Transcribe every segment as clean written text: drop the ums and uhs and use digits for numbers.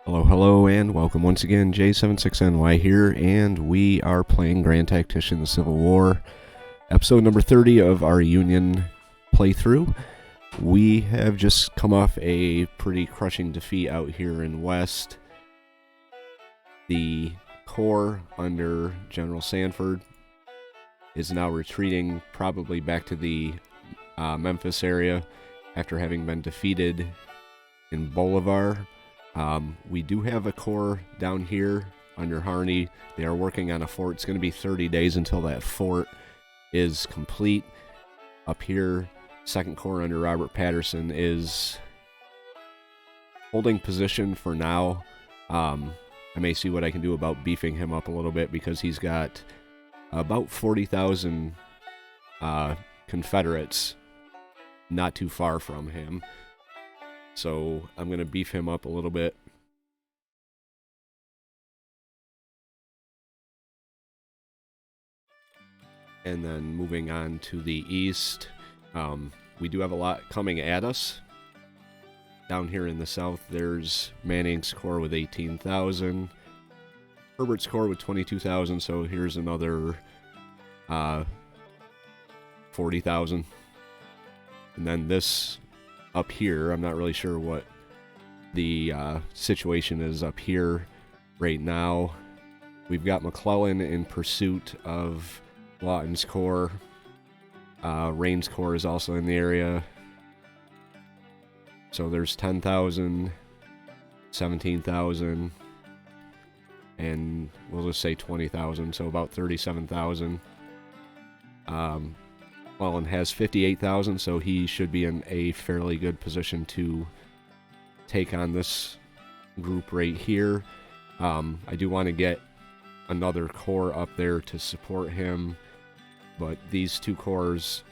Hello, hello, and welcome once again. J76NY here, and we are playing Grand Tactician: The Civil War, episode number 30 of our Union playthrough. We have just come off a pretty crushing defeat out here in West. The Corps under General Sanford is now retreating probably back to the Memphis area after having been defeated in Bolivar. We do have a corps down here under Harney. They are working on a fort. It's going to be 30 days until that fort is complete. Up here, 2nd Corps under Robert Patterson is holding position for now. I may see what I can do about beefing him up a little bit because he's got about 40,000 Confederates not too far from him. So I'm going to beef him up a little bit. And then moving on to the east, we do have a lot coming at us. Down here in the south, there's Manning's Corps with 18,000. Herbert's Corps with 22,000, so here's another 40,000. And then this up here, I'm not really sure what the situation is up here right now. We've got McClellan in pursuit of Lawton's Corps. Rain's Corps is also in the area. So there's 10,000, 17,000, and we'll just say 20,000, so about 37,000. McClellan has 58,000, so he should be in a fairly good position to take on this group right here. I do want to get another corps up there to support him, but these two corps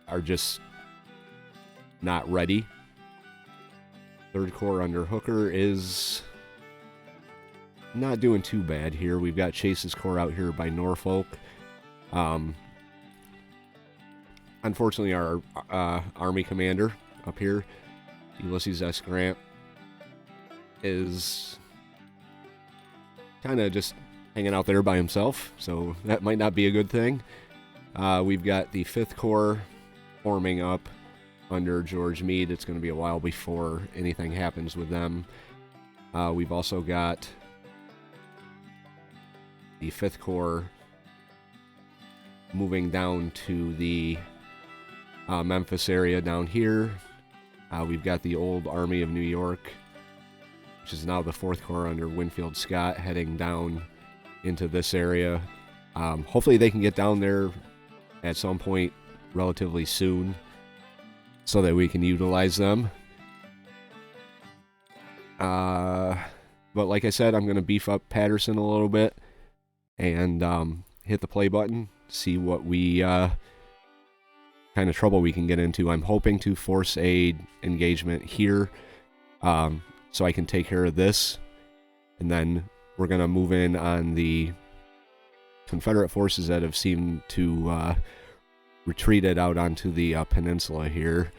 are just not ready. 3rd Corps under Hooker is not doing too bad here. We've got Chase's Corps out here by Norfolk. Unfortunately, our Army commander up here, Ulysses S. Grant, is kind of just hanging out there by himself, so that might not be a good thing. We've got the 5th Corps forming up under George Meade. It's going to be a while before anything happens with them. We've also got the 5th Corps moving down to the Memphis area down here. We've got the old Army of New York, which is now the 4th Corps under Winfield Scott, heading down into this area. Hopefully they can get down there at some point relatively soon so that we can utilize them. But like I said, I'm going to beef up Patterson a little bit and hit the play button, see what we kind of trouble we can get into. I'm hoping to force a engagement here so I can take care of this, and then we're going to move in on the Confederate forces that have seemed to retreated out onto the peninsula here.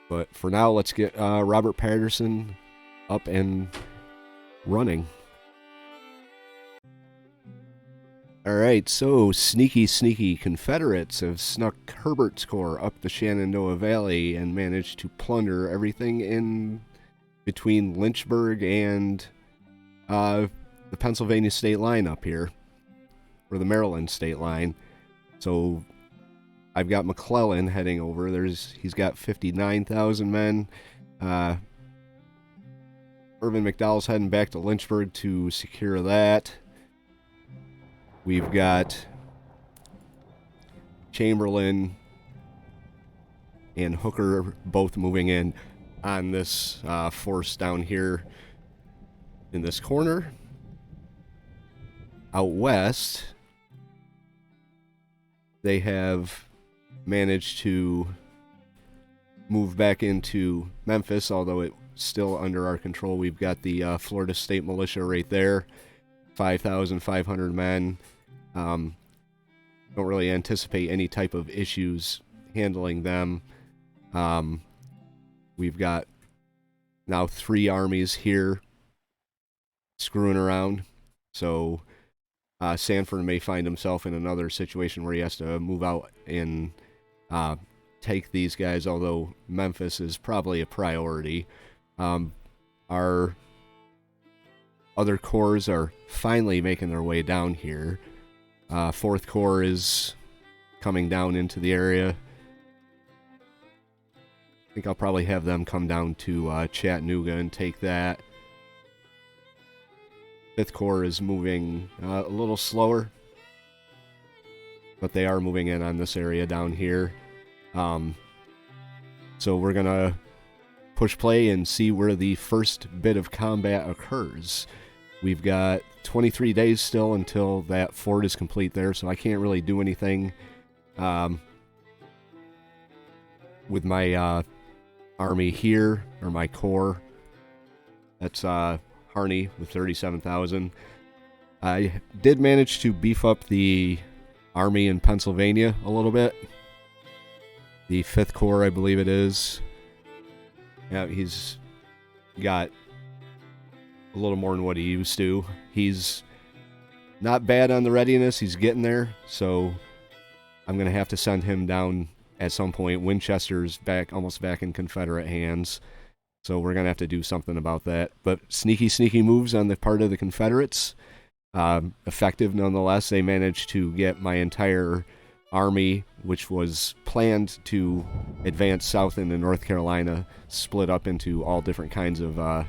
But for now, let's get Robert Patterson up and running. Alright, so sneaky Confederates have snuck Herbert's Corps up the Shenandoah Valley and managed to plunder everything in between Lynchburg and the Pennsylvania state line up here, or the Maryland state line. So I've got McClellan heading over. He's got 59,000 men. Irvin McDowell's heading back to Lynchburg to secure that. We've got Chamberlain and Hooker both moving in on this force down here in this corner. Out west, they have managed to move back into Memphis, although it's still under our control. We've got the Florida State Militia right there, 5,500 men. Don't really anticipate any type of issues handling them. We've got now 3 armies here screwing around. So Sanford may find himself in another situation where he has to move out and take these guys, although Memphis is probably a priority. Our other corps are finally making their way down here. 4th Corps is coming down into the area. I think I'll probably have them come down to Chattanooga and take that. 5th Corps is moving a little slower, but they are moving in on this area down here. So we're going to push play and see where the first bit of combat occurs. We've got 23 days still until that fort is complete there, so I can't really do anything with my army here, or my corps. That's Harney with 37,000. I did manage to beef up the army in Pennsylvania a little bit. The 5th Corps, I believe it is. Yeah, he's got a little more than what he used to. He's not bad on the readiness. He's getting there, so I'm going to have to send him down at some point. Winchester's almost back in Confederate hands, so we're going to have to do something about that. But sneaky moves on the part of the Confederates. Effective nonetheless. They managed to get my entire army, which was planned to advance south into North Carolina, split up into all different kinds of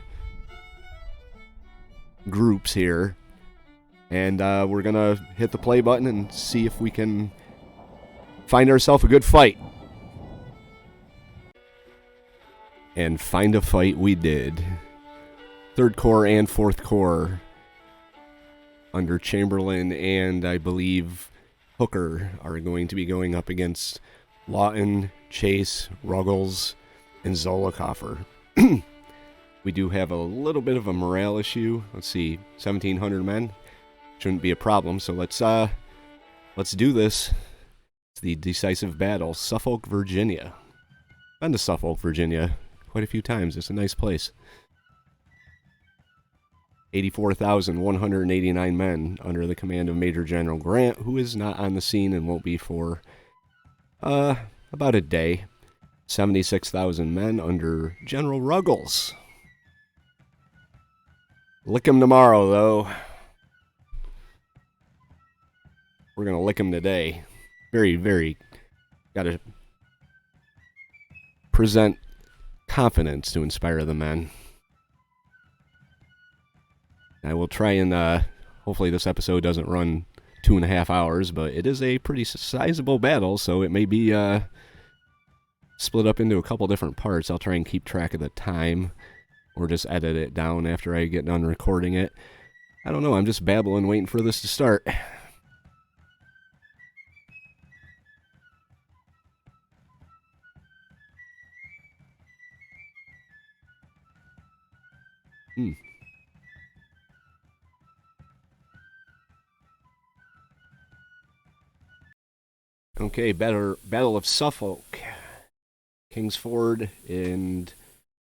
groups here. And we're going to hit the play button and see if we can find ourselves a good fight. And find a fight we did. 3rd Corps and 4th Corps under Chamberlain and I believe Hooker are going to be going up against Lawton, Chase, Ruggles, and Zollicoffer. We do have a little bit of a morale issue. Let's see, 1,700 men. Shouldn't be a problem, so let's do this. It's the decisive battle, Suffolk, Virginia. Been to Suffolk, Virginia quite a few times. It's a nice place. 84,189 men under the command of Major General Grant, who is not on the scene and won't be for about a day. 76,000 men under General Ruggles. Lick him tomorrow, though. We're going to lick him today. Very, got to present confidence to inspire the men. I will try and, hopefully this episode doesn't run 2.5 hours, but it is a pretty sizable battle, so it may be split up into a couple different parts. I'll try and keep track of the time, or just edit it down after I get done recording it. I don't know, I'm just babbling waiting for this to start. Okay, Battle of Suffolk. Kingsford and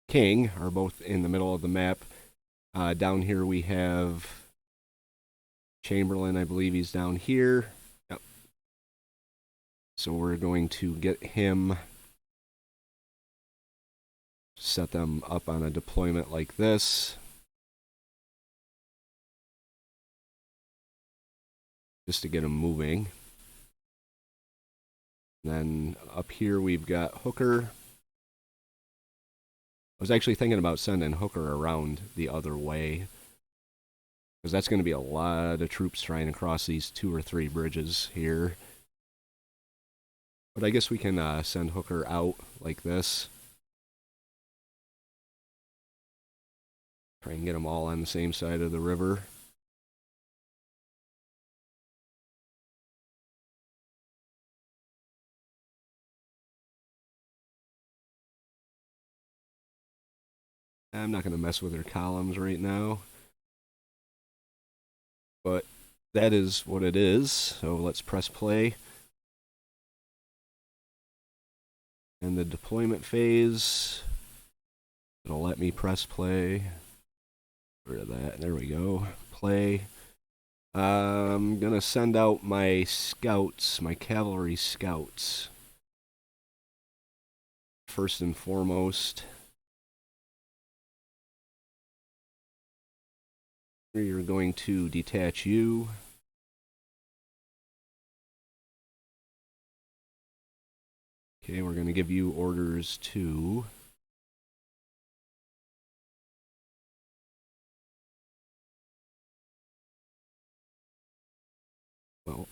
King are both in the middle of the map. Down here we have Chamberlain, I believe he's down here. Yep. So we're going to get him, set them up on a deployment like this. Just to get them moving. Then up here we've got Hooker. I was actually thinking about sending Hooker around the other way, because that's going to be a lot of troops trying to cross these 2 or 3 bridges here. But I guess we can send Hooker out like this. Try and get them all on the same side of the river. I'm not going to mess with their columns right now. But that is what it is. So let's press play. And the deployment phase, it'll let me press play. Get rid of that. There we go. Play. I'm gonna send out my scouts, my cavalry scouts. First and foremost, you're going to detach you. Okay, we're going to give you orders to well,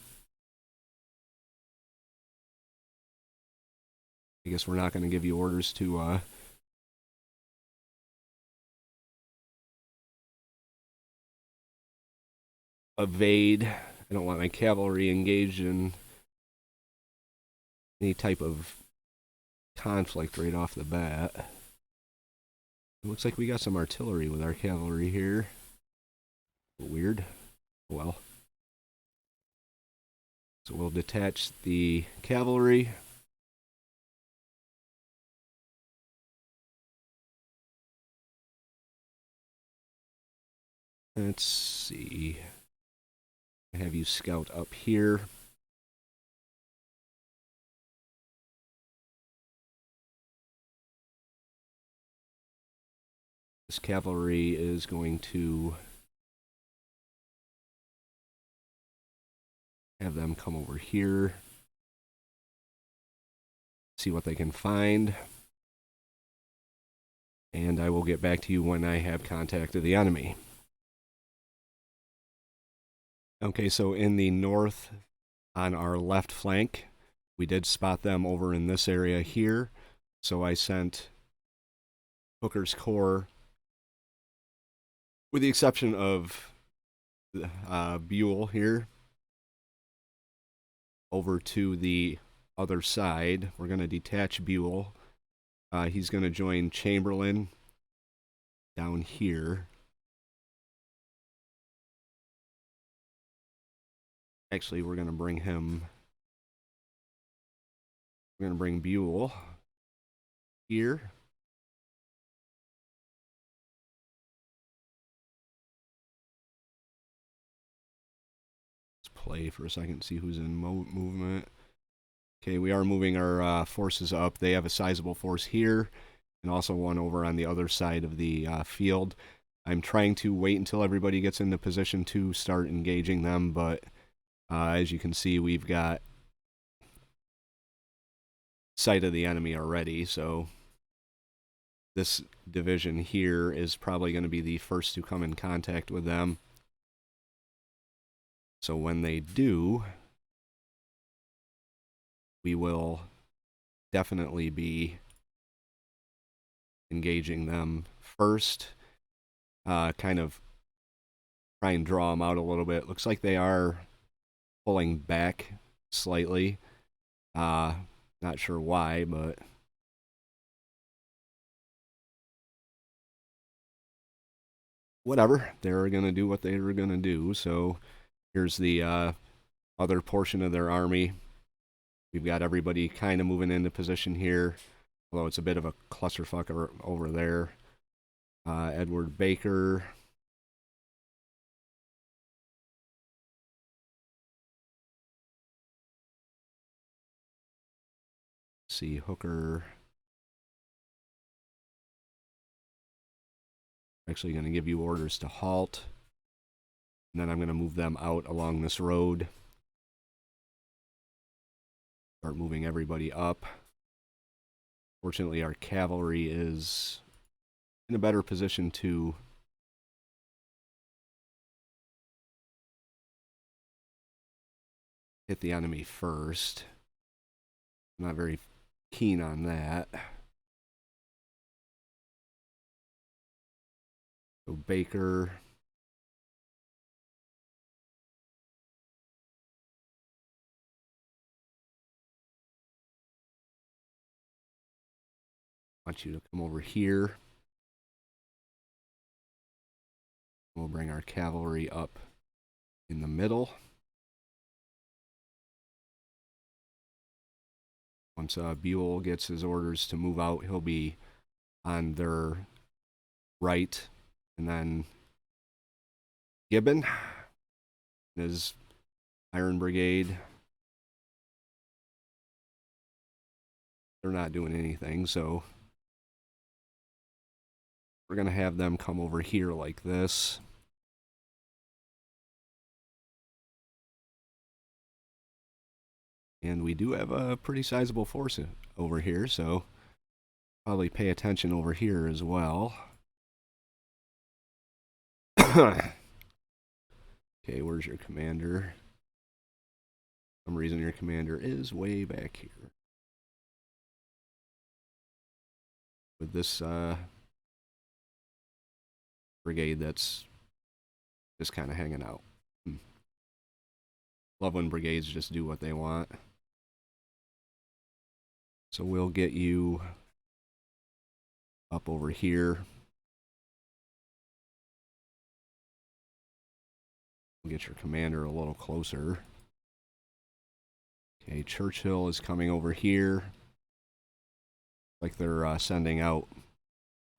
I guess we're not going to give you orders to evade. I don't want my cavalry engaged in any type of conflict right off the bat. It looks like we got some artillery with our cavalry here. Weird. Well. So we'll detach the cavalry. Let's see. I have you scout up here. This cavalry is going to have them come over here. See what they can find. And I will get back to you when I have contact of the enemy. Okay, so in the north, on our left flank, we did spot them over in this area here. So I sent Hooker's Corps, with the exception of Buell here, over to the other side. We're going to detach Buell. He's going to join Chamberlain down here. Actually, we're going to bring Buell here. Let's play for a second, see who's in movement. Okay, we are moving our forces up. They have a sizable force here, and also one over on the other side of the field. I'm trying to wait until everybody gets into position to start engaging them, but as you can see, we've got sight of the enemy already, so this division here is probably going to be the first to come in contact with them. So when they do, we will definitely be engaging them first. Kind of try and draw them out a little bit. Looks like they are pulling back slightly. Not sure why, but whatever. They're going to do what they were going to do. So here's the other portion of their army. We've got everybody kind of moving into position here, although it's a bit of a clusterfuck over there. Edward Baker. See Hooker. Actually going to give you orders to halt. And then I'm going to move them out along this road. Start moving everybody up. Fortunately, our cavalry is in a better position to hit the enemy first. I'm not very keen on that. So Baker. I want you to come over here. We'll bring our cavalry up in the middle. Once Buell gets his orders to move out, he'll be on their right, and then Gibbon, his Iron Brigade. They're not doing anything, so we're going to have them come over here like this. And we do have a pretty sizable force over here, so probably pay attention over here as well. Okay, where's your commander? For some reason your commander is way back here. With this brigade that's just kind of hanging out. Love when brigades just do what they want. So we'll get you up over here. We'll get your commander a little closer. Okay, Churchill is coming over here. Like they're sending out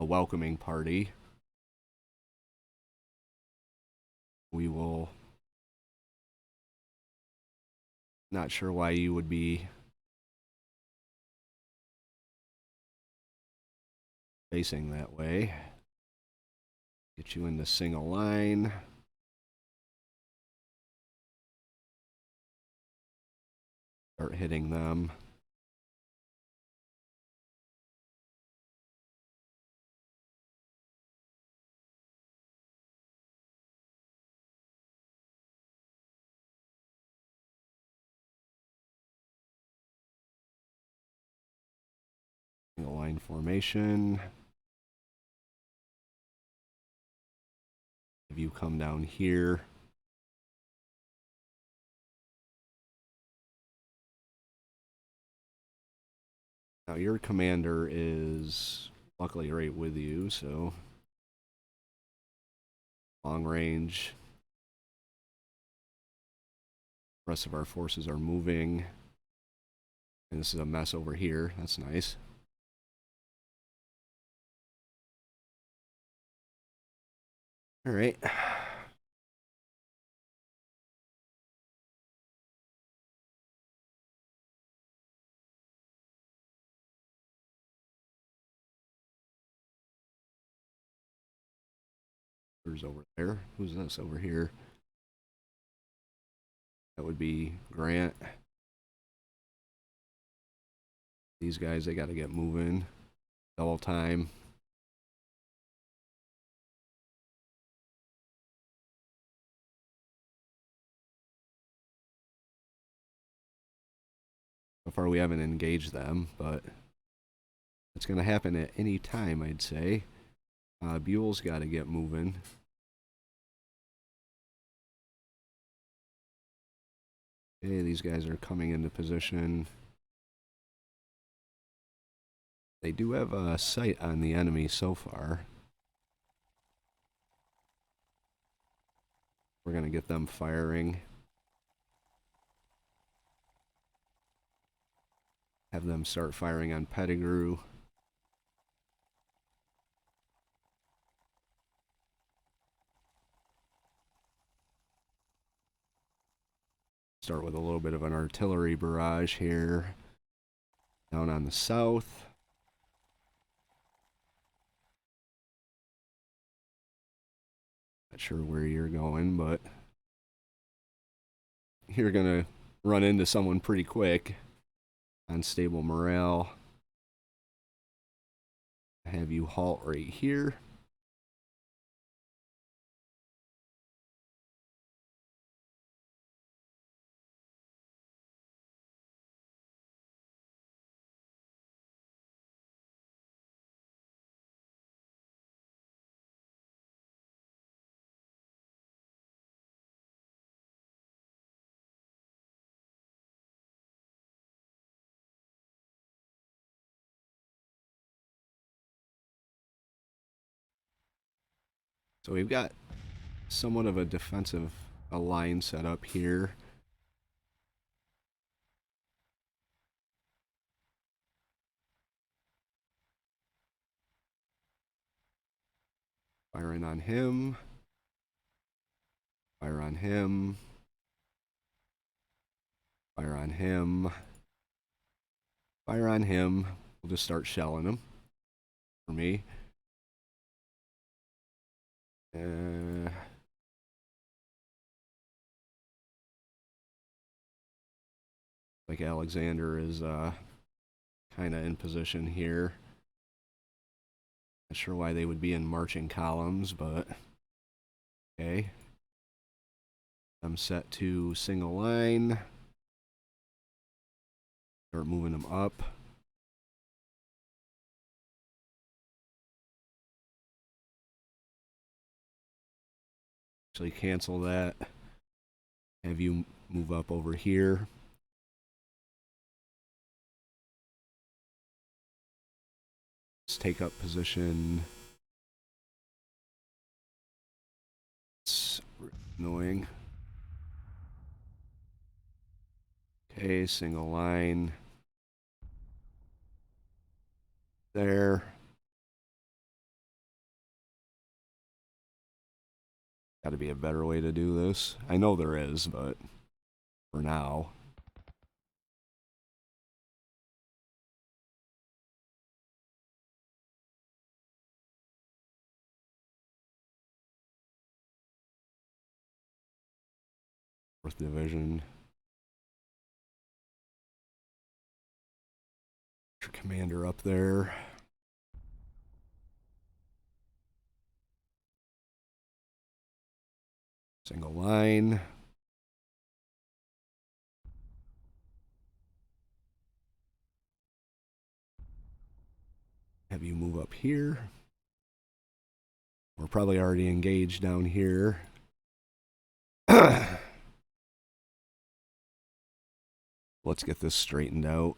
a welcoming party. We will... Not sure why you would be facing that way. Get you into single line. Start hitting them. Single line formation. Have you come down here. Now your commander is luckily right with you, so long range. The rest of our forces are moving. And this is a mess over here. That's nice. All right. Who's over there? Who's this over here? That would be Grant. These guys, they got to get moving. Double time. So far, we haven't engaged them, but it's going to happen at any time, I'd say. Buell's got to get moving. Okay, these guys are coming into position. They do have a sight on the enemy so far. We're going to get them firing. Have them start firing on Pettigrew. Start with a little bit of an artillery barrage here. Down on the south. Not sure where you're going, but you're going to run into someone pretty quick. Unstable morale. Have you halt right here. So we've got somewhat of a defensive line set up here. Firing on him. Fire on him. Fire on him. Fire on him. We'll just start shelling him. For me. Like Alexander is kind of in position here. Not sure why they would be in marching columns, but okay. I'm set to single line. Start moving them up. Actually cancel that. Have you move up over here. Let's take up position. It's annoying. Okay, single line. There. Got to be a better way to do this. I know there is, but for now. Fourth Division. Commander up there. Single line. Have you move up here. We're probably already engaged down here. Let's get this straightened out.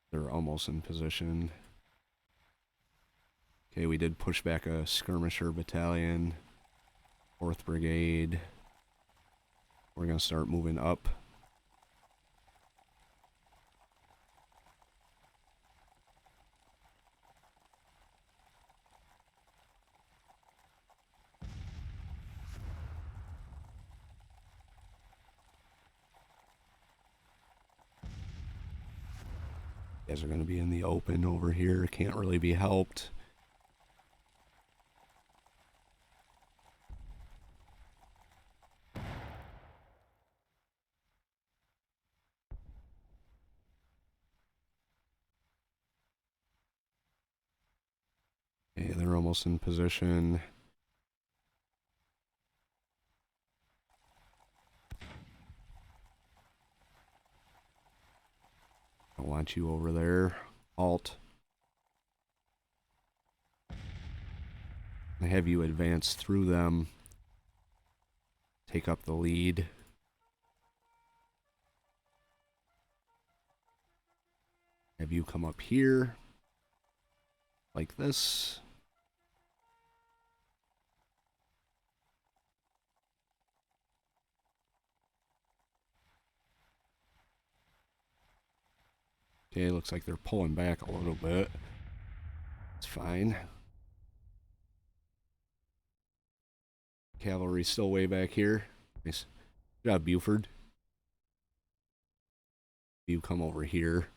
They're almost in position. Okay, we did push back a skirmisher battalion. 4th Brigade. We're going to start moving up. You guys are going to be in the open over here. Can't really be helped. Okay, they're almost in position. I want you over there. Alt. I have you advance through them. Take up the lead. Have you come up here. Like this. Okay, looks like they're pulling back a little bit. It's fine. Cavalry's still way back here. Nice. Good job, Buford. You come over here.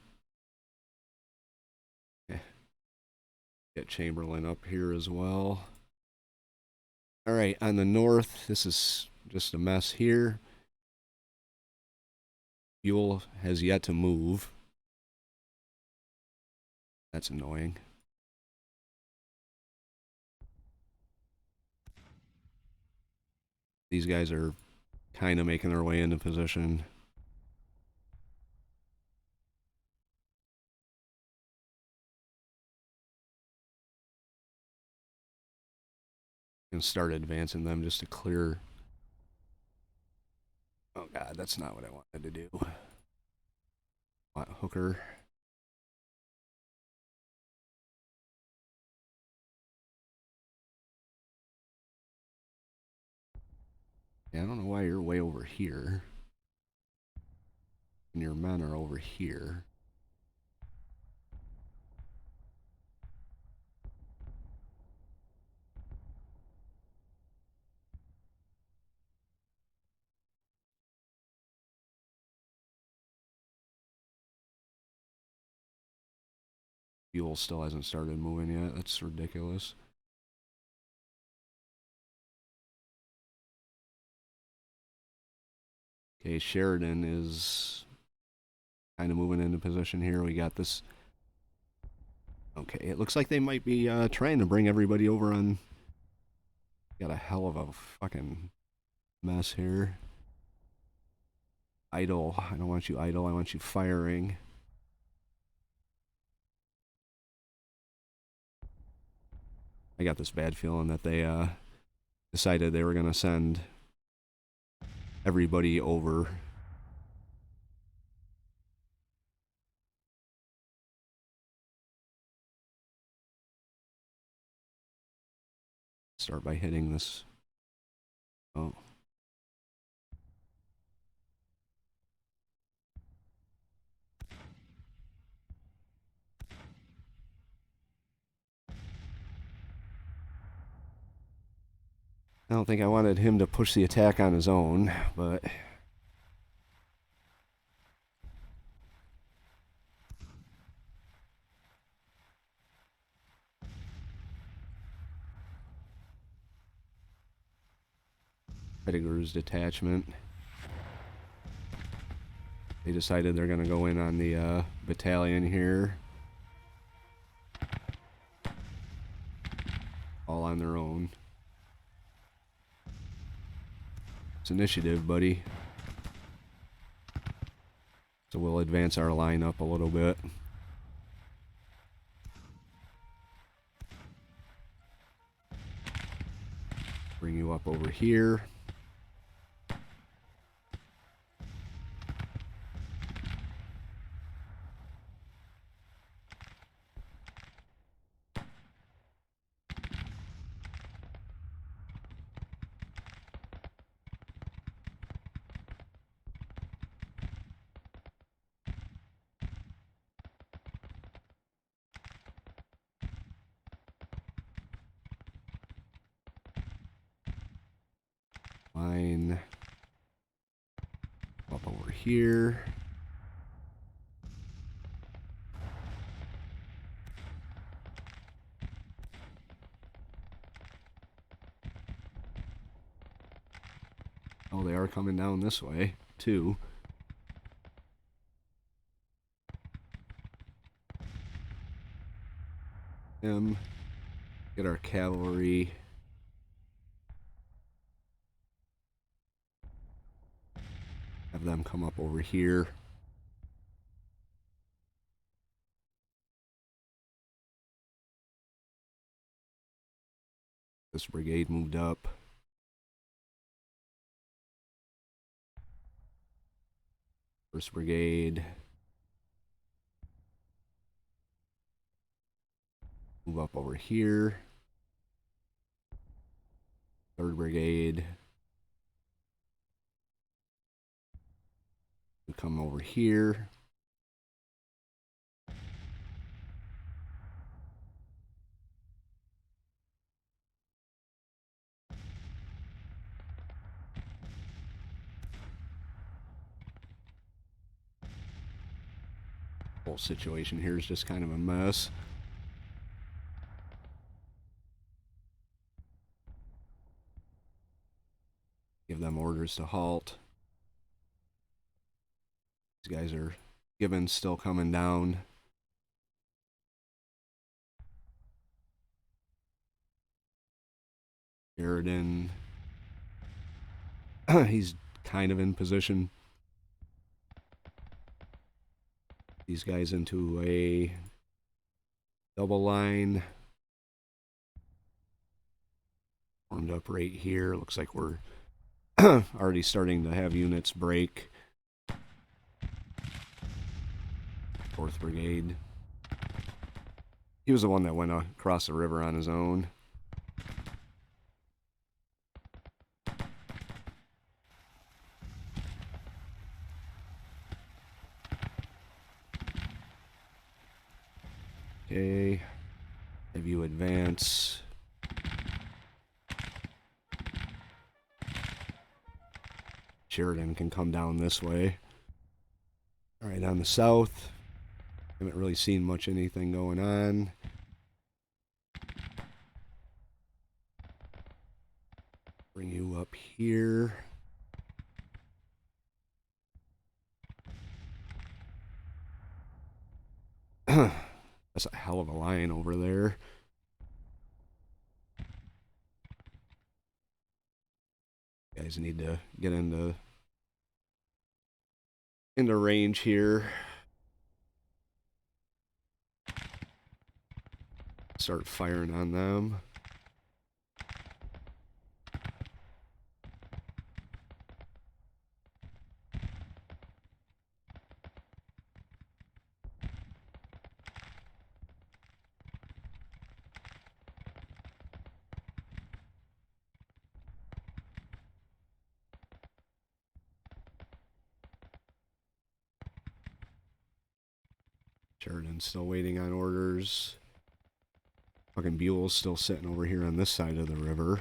Get Chamberlain up here as well. Alright, on the north, this is just a mess here. Buell has yet to move. That's annoying. These guys are kind of making their way into position. And start advancing them just to clear. Oh god, that's not what I wanted to do. Hooker. Yeah, I don't know why you're way over here. And your men are over here. Buell still hasn't started moving yet. That's ridiculous. Okay, Sheridan is kind of moving into position here. We got this. Okay, it looks like they might be trying to bring everybody over on. Got a hell of a fucking mess here. Idle. I don't want you idle. I want you firing. I got this bad feeling that they decided they were going to send everybody over. Start by hitting this. Oh. I don't think I wanted him to push the attack on his own, but... Pettigrew's detachment. They decided they're going to go in on the battalion here. All on their own. It's initiative, buddy. So we'll advance our line up a little bit. Bring you up over here. Line up over here. Oh, they are coming down this way, too. Get our cavalry. Have them come up over here. This brigade moved up. First brigade. Move up over here. Third brigade. We come over here. Whole situation here is just kind of a mess. Give them orders to halt. These guys are Gibbons still coming down. Sheridan. He's kind of in position. These guys into a double line. Formed up right here. Looks like we're already starting to have units break. 4th Brigade. He was the one that went across the river on his own. Okay. Have you advance. Sheridan can come down this way. Alright, on the south. Haven't really seen much anything going on. Bring you up here. That's a hell of a line over there. Guys need to get into range here. Start firing on them. Sheridan's still waiting on orders. Fucking Buell's still sitting over here on this side of the river.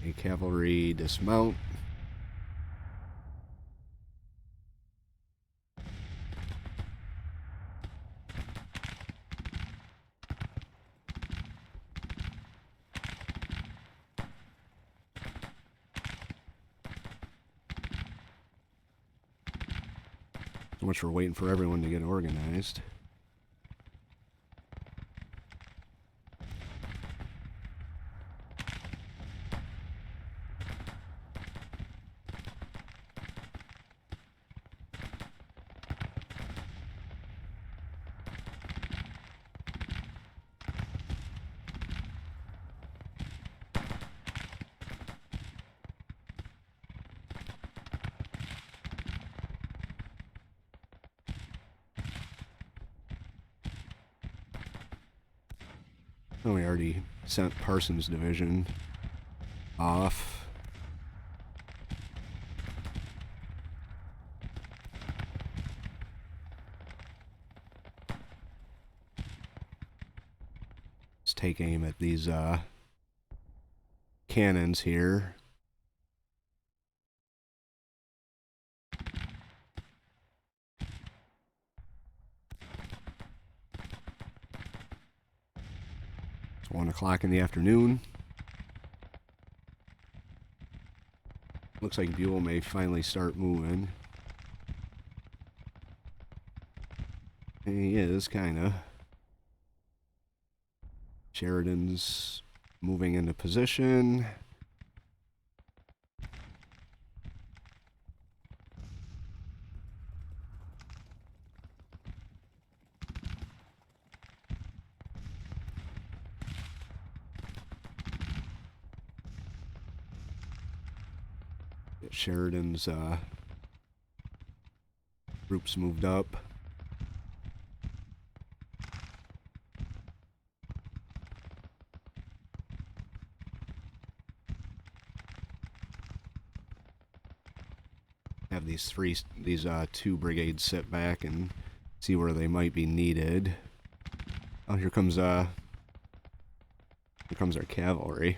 A cavalry dismount. So much for waiting for everyone to get organized. Oh, we already sent Parsons' division off. Let's take aim at these cannons here. It's 1 o'clock in the afternoon. Looks like Buell may finally start moving. He is, kinda. Sheridan's moving into position. Get Sheridan's groups moved up. Have these two brigades sit back and see where they might be needed. Oh, here comes our cavalry.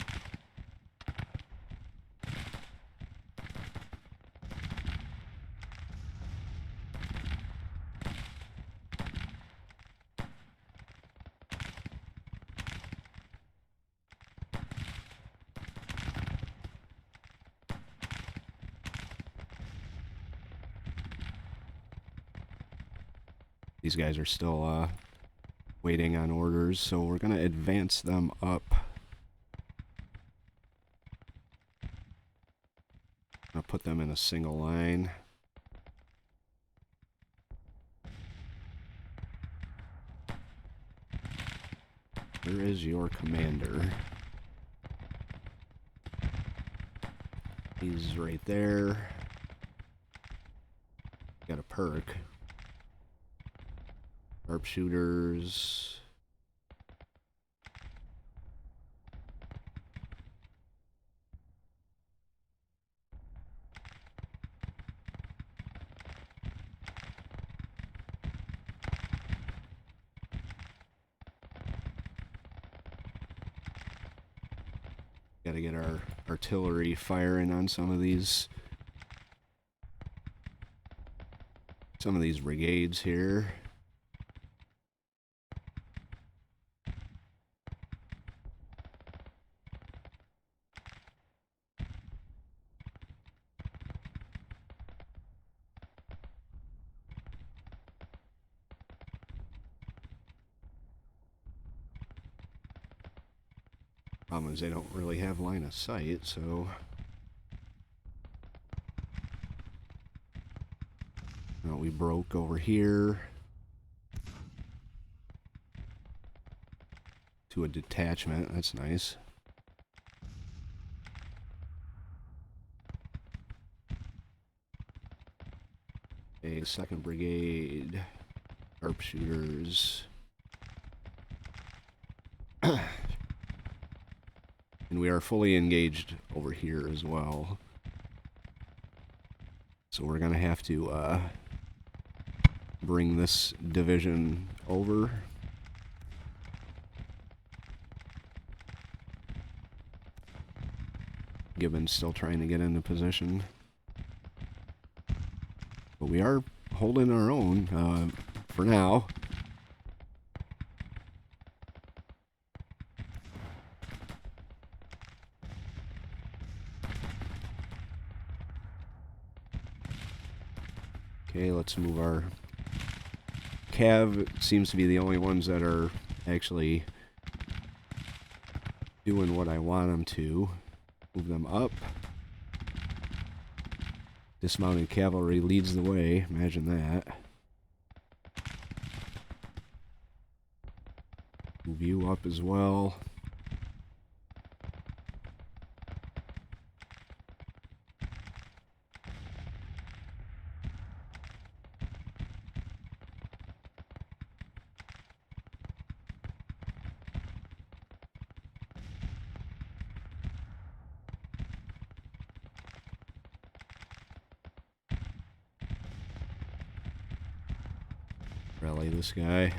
These guys are still waiting on orders, so we're going to advance them up. I'll put them in a single line. Where is your commander? He's right there. Got a perk. Sharpshooters. Got to get our artillery firing on some of these brigades here. Problem is they don't really have line of sight, so now we broke over here to a detachment. That's nice. A 2nd Brigade, sharpshooters. And we are fully engaged over here as well. So we're going to have to bring this division over. Gibbon's still trying to get into position. But we are holding our own for now. Okay, let's move our cav. Seems to be the only ones that are actually doing what I want them to. Move them up. Dismounted cavalry leads the way. Imagine that. Move you up as well. Rally this guy.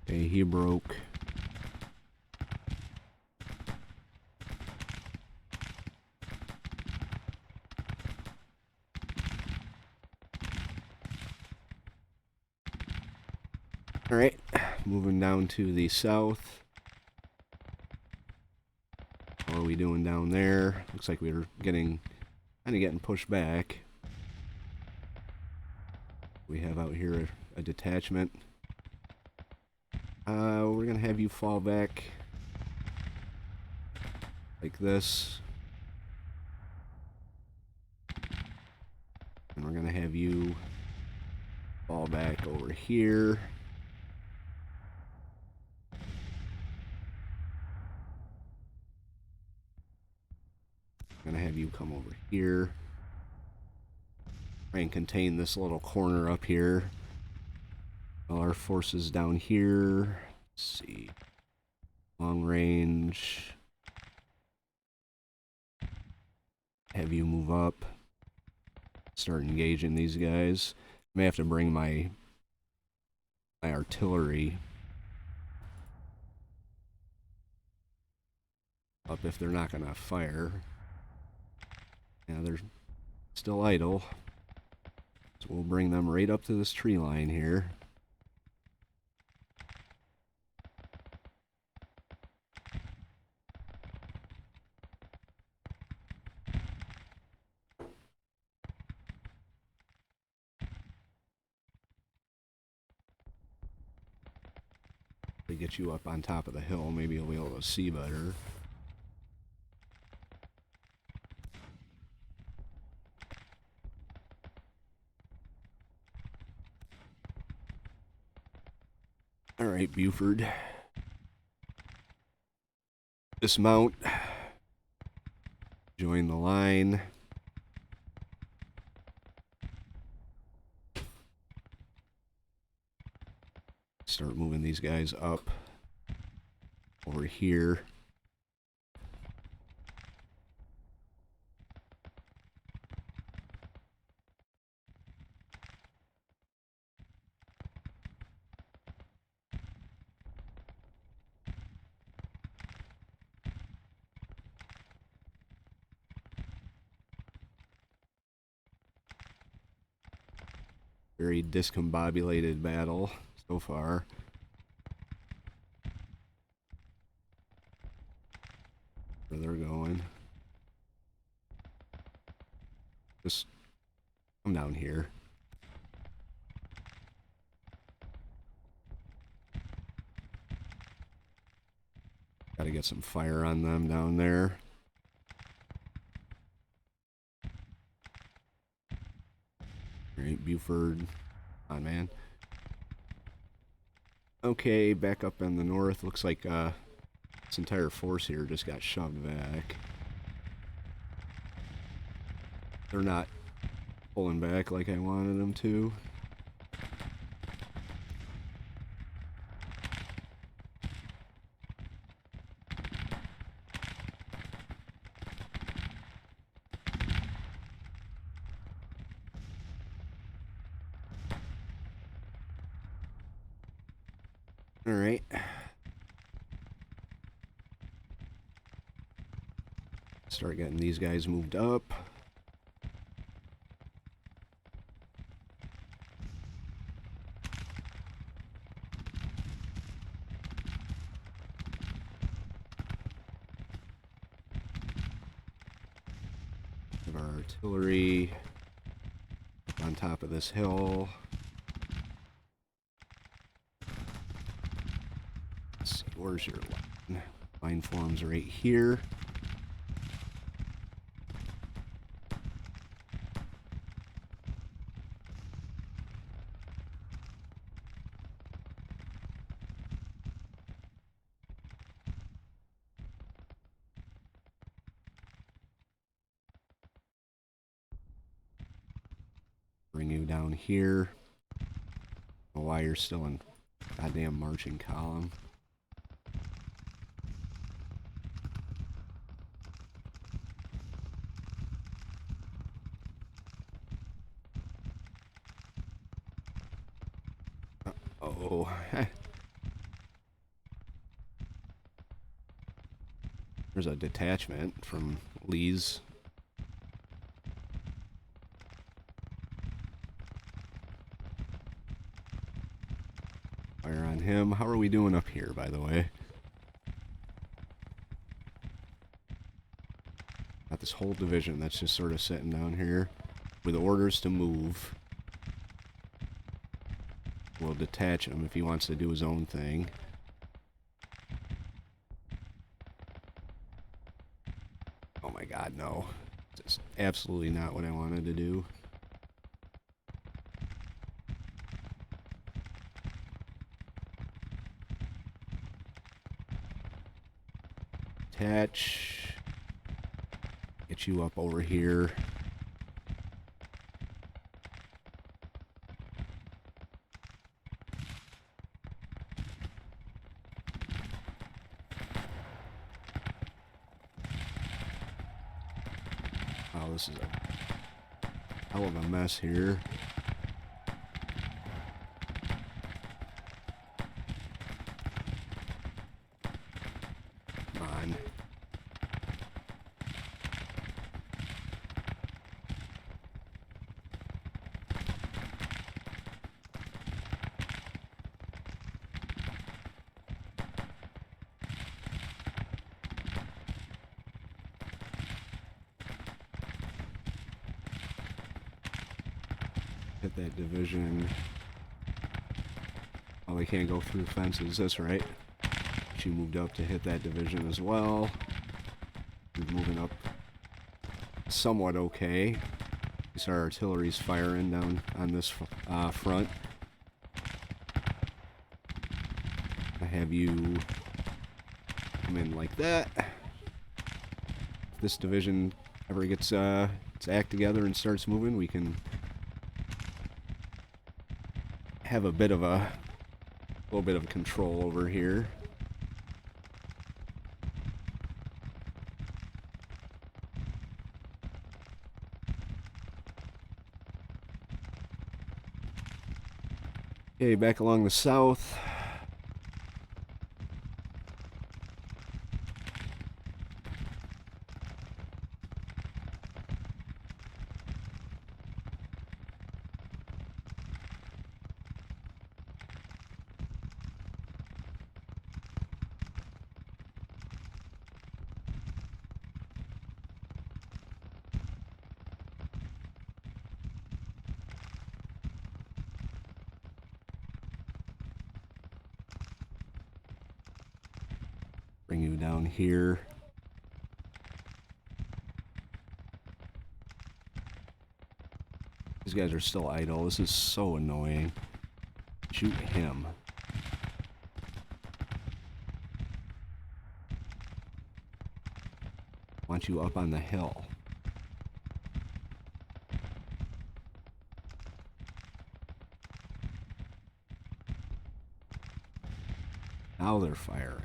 Okay, he broke. Alright, moving down to the south. What are we doing down there? Looks like we were kind of getting pushed back. We have out here a detachment. We're going to have you fall back like this. And we're going to have you fall back over here. I'm going to have you come over here. Try and contain this little corner up here. All our forces down here. Let's see. Long range. Have you move up. Start engaging these guys. May have to bring my artillery up if they're not going to fire. Yeah, they're still idle. So we'll bring them right up to this tree line here. To get you up on top of the hill, maybe you'll be able to see better. Alright, Buford. Dismount. Join the line. Start moving these guys up over here. Very discombobulated battle so far. Where they're going. Just come down here. Gotta get some fire on them down there. Alright, Buford. Come on, man. Okay, back up in the north. Looks like this entire force here just got shoved back. They're not pulling back like I wanted them to. All right. Start getting these guys moved up. Have our artillery on top of this hill. Let's see, where's your line? Line forms right here. Bring you down here. Oh, why you're still in goddamn marching column. Uh-oh. There's a detachment from Lee's. Fire on him. How are we doing up here, by the way? Got this whole division that's just sort of sitting down here with orders to move. We'll detach him if he wants to do his own thing. Oh my god, no. Just absolutely not what I wanted to do. Attach. Get you up over here. Oh, this is a hell of a mess here. Come on. Hit that division. Oh, they can't go through fences, that's right. She moved up to hit that division as well. We're moving up somewhat okay. At least our artillery's firing down on this front. I have you come in like that. If this division ever gets its act together and starts moving, we can have a little bit of control over here. Okay, back along the south. Bring you down here. These guys are still idle. This is so annoying. Shoot him. Want you up on the hill. Now they're firing.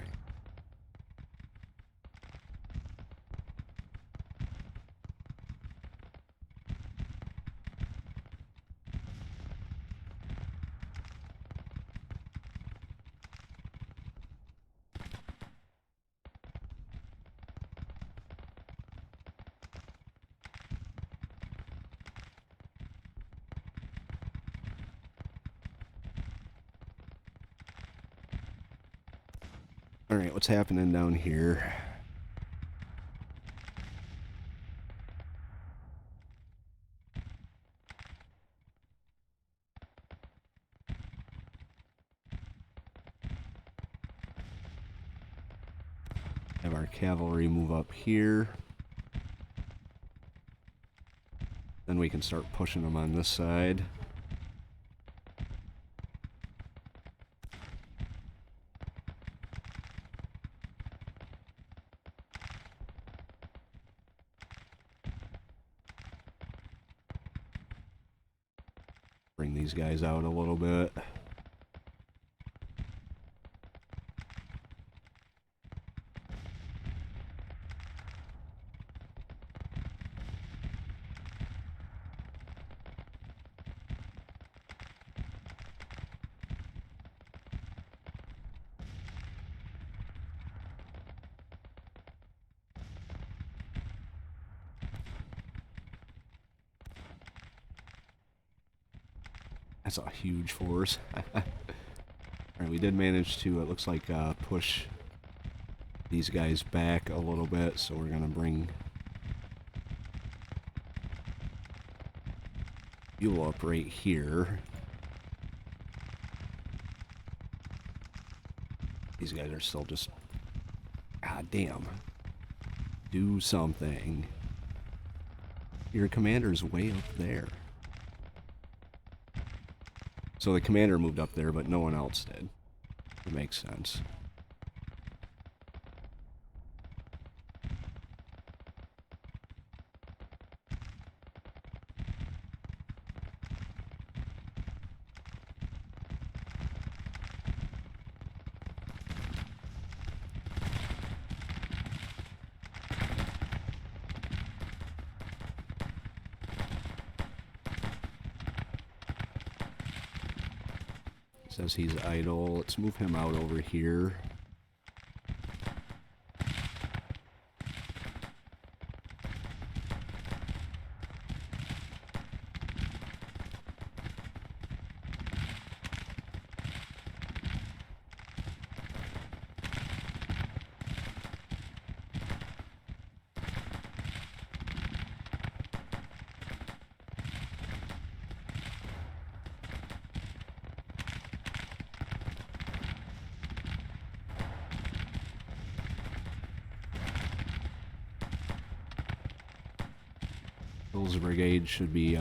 Alright, what's happening down here? Have our cavalry move up here. Then we can start pushing them on this side. Bring these guys out a little bit. That's a huge force. Alright, we did manage to, it looks like, push these guys back a little bit, so we're gonna bring Buell up right here. These guys are still just... God damn. Do something. Your commander's way up there. So the commander moved up there, but no one else did. It makes sense. Says he's idle. Let's move him out over here. Bill's brigade should be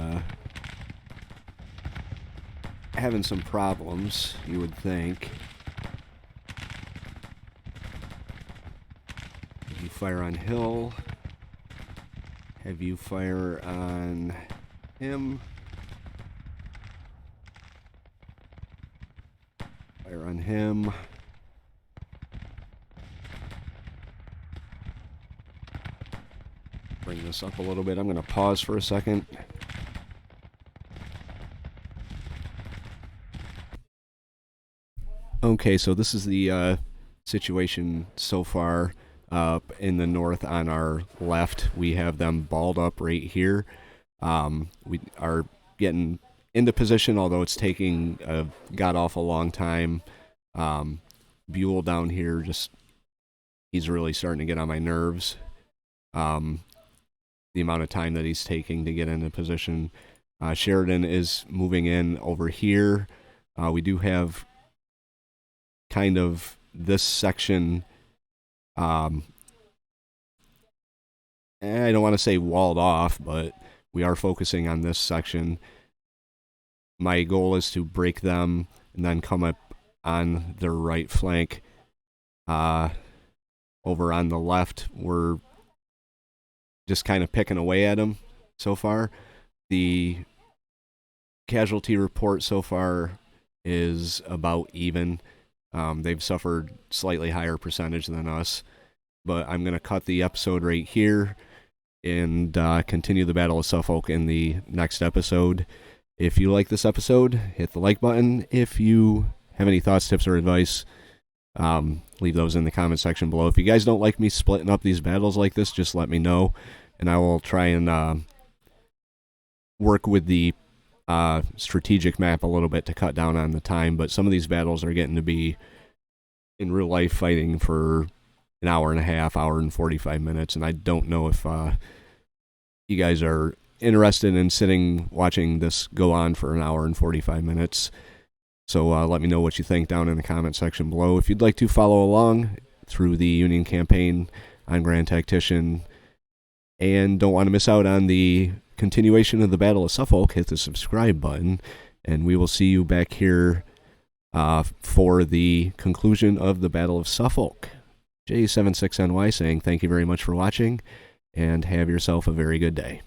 having some problems, you would think. Have you fire on Hill? Have you fire on him? Fire on him. Bring this up a little bit. I'm going to pause for a second. Okay, so this is the situation so far. In the north on our left, we have them balled up right here. We are getting into position, although it's taking a god-awful long time. Buell down here, he's really starting to get on my nerves. The amount of time that he's taking to get into position. Sheridan is moving in over here. We do have kind of this section, I don't want to say walled off, but we are focusing on this section. My goal is to break them and then come up on their right flank. Over on the left, we're just kind of picking away at them so far. The casualty report so far is about even. They've suffered slightly higher percentage than us. But I'm going to cut the episode right here and continue the Battle of Suffolk in the next episode. If you like this episode, hit the like button. If you have any thoughts, tips, or advice, leave those in the comment section below. If you guys don't like me splitting up these battles like this, just let me know, and I will try and work with the strategic map a little bit to cut down on the time. But some of these battles are getting to be in real life fighting for an hour and a half, hour and 45 minutes, and I don't know if you guys are interested in sitting watching this go on for an hour and 45 minutes. So let me know what you think down in the comment section below. If you'd like to follow along through the Union campaign on Grand Tactician and don't want to miss out on the continuation of the Battle of Suffolk, hit the subscribe button, and we will see you back here for the conclusion of the Battle of Suffolk. J76NY saying thank you very much for watching, and have yourself a very good day.